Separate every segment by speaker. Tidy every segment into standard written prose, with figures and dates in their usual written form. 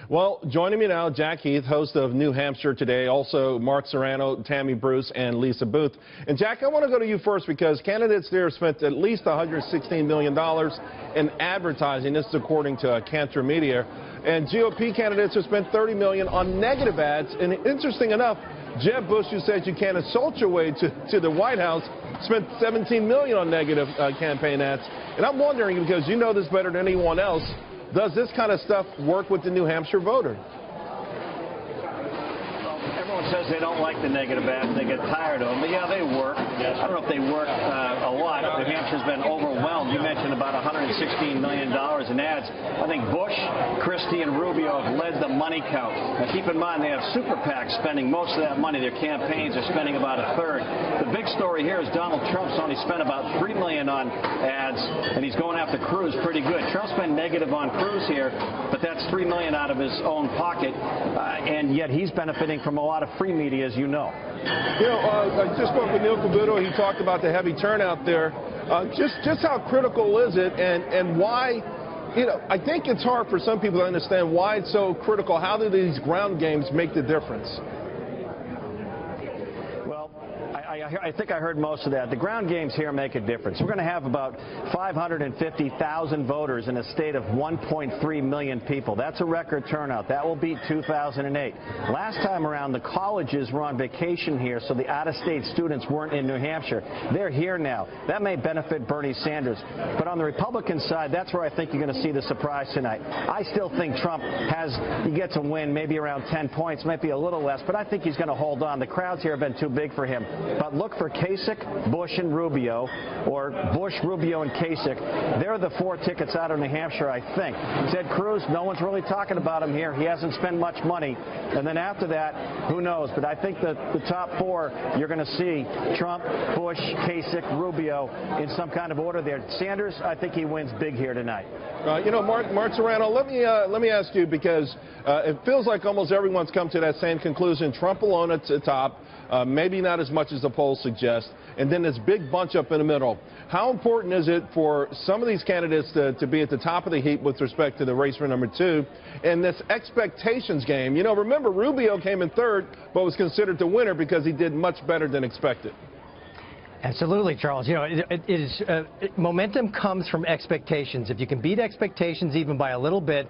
Speaker 1: Well, joining me now, Jack Heath, host of New Hampshire Today, also Mark Serrano, Tammy, Bruce, and Lisa Boothe. And Jack, I want to go to you first because candidates there spent at least $116 million in advertising. This is according to Cantor Media. And GOP candidates have spent $30 million on negative ads. And interesting enough, Jeb Bush, who says you can't assault your way to the White House, spent $17 million on negative campaign ads. And I'm wondering, because you know this better than anyone else, does this kind of stuff work with the New Hampshire voter?
Speaker 2: Everyone says they don't like the negative ads. They get tired of them. But, yeah, they work. I don't know if they work a lot. New Hampshire's been overwhelmed. You mentioned about $116 million in ads. I think Bush, Christie, and Rubio have led the money count. Now, keep in mind, they have super PACs spending most of that money. Their campaigns are spending about a third. The big story here is Donald Trump's only spent about $3 million on ads, and he's going after Cruz pretty good. Trump's been negative on Cruz here, but that's $3 million out of his own pocket, and yet he's benefiting from a lot of free media, as you know.
Speaker 1: You know, I just spoke with Neil Cavuto. He talked about the heavy turnout there. Just how critical is it, and why? You know, I think it's hard for some people to understand why it's so critical. How do these ground games make the difference?
Speaker 2: I think I heard most of that. The ground games here make a difference. We're going to have about 550,000 voters in a state of 1.3 million people. That's a record turnout. That will beat 2008. Last time around, the colleges were on vacation here, so the out-of-state students weren't in New Hampshire. They're here now. That may benefit Bernie Sanders. But on the Republican side, that's where I think you're going to see the surprise tonight. I still think Trump he gets a win, maybe around 10 points, might be a little less, but I think he's going to hold on. The crowds here have been too big for him. But look for Kasich, Bush, and Rubio, or Bush, Rubio, and Kasich. They're the four tickets out of New Hampshire, I think. Ted Cruz, no one's really talking about him here. He hasn't spent much money. And then after that, who knows? But I think that the top four, you're going to see Trump, Bush, Kasich, Rubio in some kind of order there. Sanders, I think he wins big here tonight.
Speaker 1: You know, Mark Serrano, let me ask you, because it feels like almost everyone's come to that same conclusion. Trump alone at the top, maybe not as much as the polls suggest, and then this big bunch up in the middle. How important is it for some of these candidates to be at the top of the heap with respect to the race for number 2 and this expectations game? You know, remember, Rubio came in third but was considered the winner because he did much better than expected.
Speaker 3: Absolutely, Charles. You know, momentum comes from expectations. If you can beat expectations even by a little bit,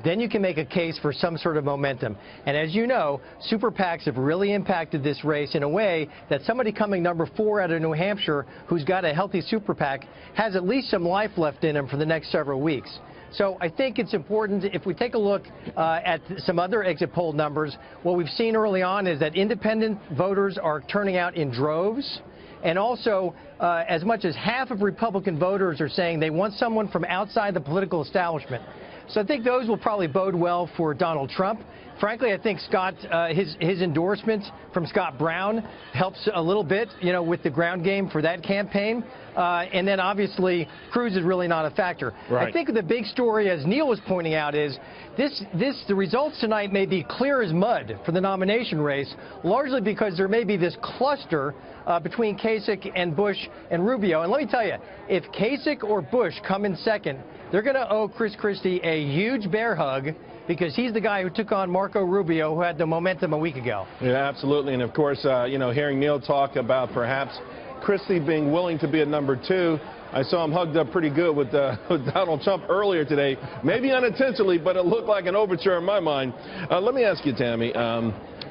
Speaker 3: then you can make a case for some sort of momentum. And as you know, super PACs have really impacted this race in a way that somebody coming number 4 out of New Hampshire who's got a healthy super PAC has at least some life left in him for the next several weeks. So I think it's important, if we take a look at some other exit poll numbers, what we've seen early on is that independent voters are turning out in droves. And also, as much as half of Republican voters are saying they want someone from outside the political establishment. So I think those will probably bode well for Donald Trump. Frankly, I think his endorsement from Scott Brown helps a little bit, you know, with the ground game for that campaign. And then obviously Cruz is really not a factor.
Speaker 1: Right.
Speaker 3: I think the big story, as Neil was pointing out, is the results tonight may be clear as mud for the nomination race, largely because there may be this cluster between Kasich and Bush and Rubio. And let me tell you, if Kasich or Bush come in second, they're going to owe Chris Christie a huge bear hug, because he's the guy who took on Marco Rubio, who had the momentum a week ago.
Speaker 1: Yeah, absolutely. And of course, you know, hearing Neil talk about perhaps Christie being willing to be at number 2, I saw him hugged up pretty good with Donald Trump earlier today. Maybe unintentionally, but it looked like an overture in my mind. Let me ask you, Tammy.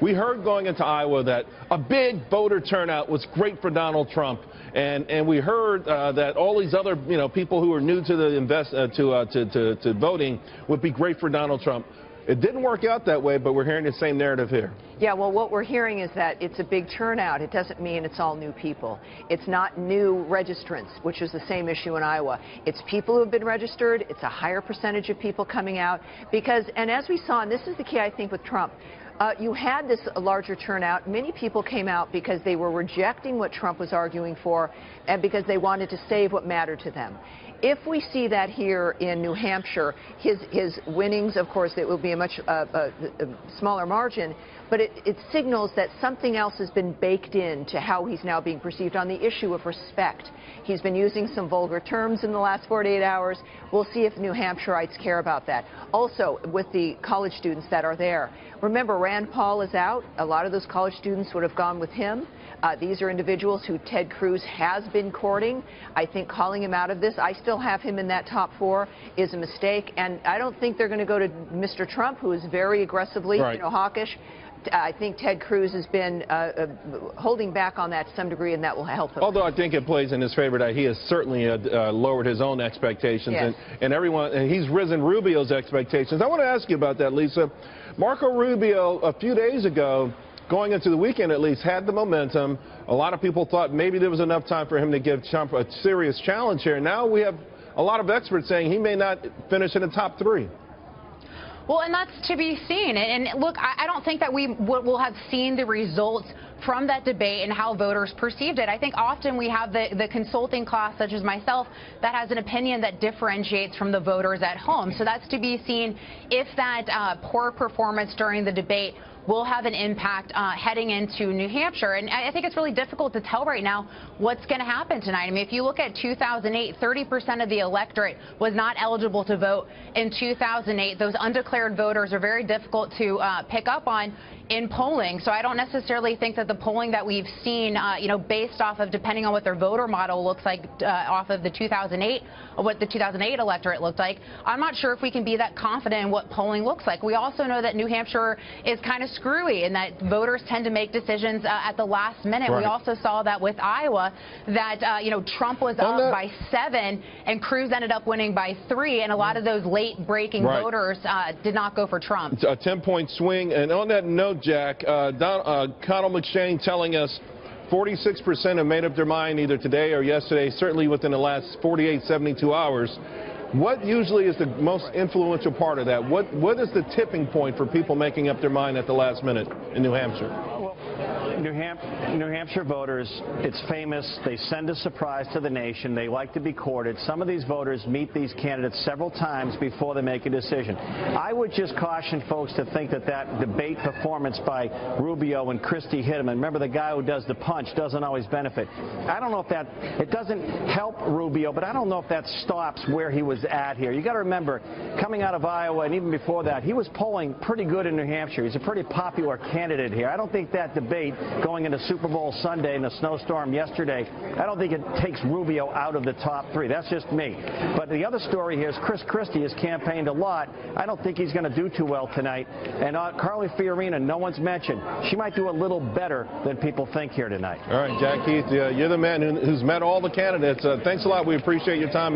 Speaker 1: We heard going into Iowa that a big voter turnout was great for Donald Trump, and we heard that all these other people who are new to the to voting would be great for Donald Trump. It didn't work out that way, but we're hearing the same narrative here.
Speaker 4: Yeah, well, what we're hearing is that it's a big turnout. It doesn't mean it's all new people. It's not new registrants, which is the same issue in Iowa. It's people who have been registered. It's a higher percentage of people coming out because, and as we saw, and this is the key, I think, with Trump, you had this larger turnout. Many people came out because they were rejecting what Trump was arguing for and because they wanted to save what mattered to them. If we see that here in New Hampshire, his winnings, of course, it will be a much smaller margin, but it signals that something else has been baked into how he's now being perceived on the issue of respect. He's been using some vulgar terms in the last 48 hours. We'll see if New Hampshireites care about that. Also, with the college students that are there, remember, Rand Paul is out. A lot of those college students would have gone with him. These are individuals who Ted Cruz has been courting. I think calling him out of this, I still have him in that top 4, is a mistake. And I don't think they're going to go to Mr. Trump, who is very aggressively hawkish. I think Ted Cruz has been holding back on that to some degree, and that will help him.
Speaker 1: Although I think it plays in his favor that he has certainly lowered his own expectations, and he's risen Rubio's expectations. I want to ask you about that, Lisa. Marco Rubio, a few days ago, going into the weekend at least, had the momentum. A lot of people thought maybe there was enough time for him to give Trump a serious challenge here. Now we have a lot of experts saying he may not finish in the top 3.
Speaker 5: Well, and that's to be seen. And look, I don't think that we will have seen the results from that debate and how voters perceived it. I think often we have the consulting class, such as myself, that has an opinion that differentiates from the voters at home. So that's to be seen if that poor performance during the debate will have an impact heading into New Hampshire. And I think it's really difficult to tell right now what's going to happen tonight. I mean, if you look at 2008, 30% of the electorate was not eligible to vote in 2008. Those undeclared voters are very difficult to pick up on in polling. So I don't necessarily think that the polling that we've seen, based off of, depending on what their voter model looks like, off of the 2008, what the 2008 electorate looked like, I'm not sure if we can be that confident in what polling looks like. We also know that New Hampshire is kind of screwy and that voters tend to make decisions at the last minute. We also saw that with Iowa, that Trump was up by 7 and Cruz ended up winning by 3, and a lot of those late breaking voters did not go for Trump.
Speaker 1: It's a 10-point swing. And on that note, Jack, Connell McShane telling us 46% have made up their mind either today or yesterday, certainly within the last 48, 72 hours. What usually is the most influential part of that? What is the tipping point for people making up their mind at the last minute in New Hampshire?
Speaker 2: Well, New Hampshire voters, it's famous. They send a surprise to the nation. They like to be courted. Some of these voters meet these candidates several times before they make a decision. I would just caution folks to think that debate performance by Rubio and Christie hit him. And remember, the guy who does the punch doesn't always benefit. I don't know if it doesn't help Rubio, but I don't know if that stops where he was at here. You got to remember, coming out of Iowa and even before that, he was polling pretty good in New Hampshire. He's a pretty popular candidate here. I don't think that debate going into Super Bowl Sunday in a snowstorm yesterday, I don't think it takes Rubio out of the top 3. That's just me. But the other story here is Chris Christie has campaigned a lot. I don't think he's going to do too well tonight. And Carly Fiorina, no one's mentioned. She might do a little better than people think here tonight.
Speaker 1: All right, Jack Heath, you're the man who's met all the candidates. Thanks a lot. We appreciate your time.